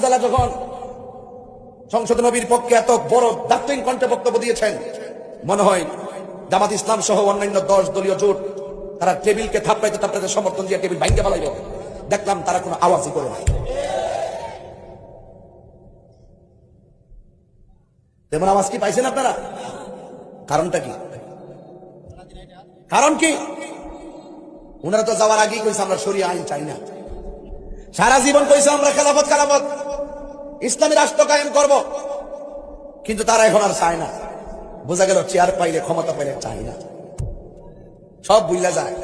হানজালা যখন সংসদে নবীর পক্ষে এত বড় দার্থহীন কণ্ঠে বক্তব্য দিয়েছেন, মনে হয় জামাত ইসলাম সহ অন্যান্য 10 দলীয় জোট তারা টেবিলকে থাপড়াইতে থাপড়াইতে সমর্থন দিয়ে টেবিল ভাঙতে পালাইল। দেখলাম তারা কোনো আওয়াজই করে নাই। তেমন আওয়াজ কি পাইছেন আপনারা? কারণটা কি? কারণ কি? ওনারা তো যাওয়ার আগেই কইছে আমরা শরিয়া আইন চাই না। সারা জীবন কইছে আমরা খেলাফত ইসলামী রাষ্ট্র কায়েম করব, কিন্তু তারা এখন আর চায় না। বোঝা গেল চেয়ার পাইলে, ক্ষমতা পাইলে চায় না, সব ভুইলা যায়।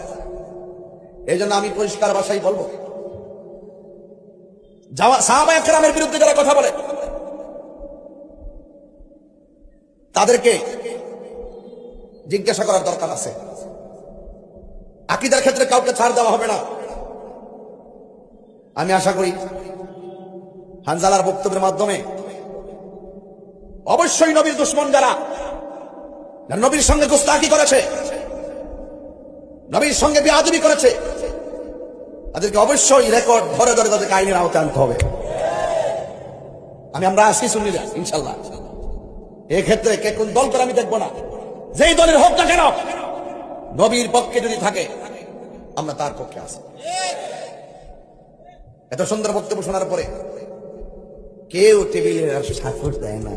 এই জন্য আমি পরিষ্কার ভাষায় বলবো, সাহাবায়ে কেরামের বিরুদ্ধে যারা কথা বলে তাদেরকে জিজ্ঞাসা করার দরকার আছে। আকীদার ক্ষেত্রে কাউকে ছাড় দেওয়া হবে না। আমি আশা করি হানজালার বক্তব্যের মাধ্যমে অবশ্যই নবীর দুশমন যারা নবীর সঙ্গে গোস্তাকি করেছে, নবীর সঙ্গে বেয়াদবি করেছে, তাদেরকে অবশ্যই রেকর্ড ধরে ধরে তাদেরকে আইনের আওতায় আনতে হবে। আমরা আসি সুন্নিরা ইনশাল্লাহ। এক্ষেত্রে কে কোন দল করে আমি দেখবো না, যেই দলের হোক না কেন, নবীর পক্ষে যদি থাকে আমরা তার পক্ষে আছি। এত সুন্দর বক্তব্য শোনার পরে কেউ টেবিলে সাপোর্ট দেয় না।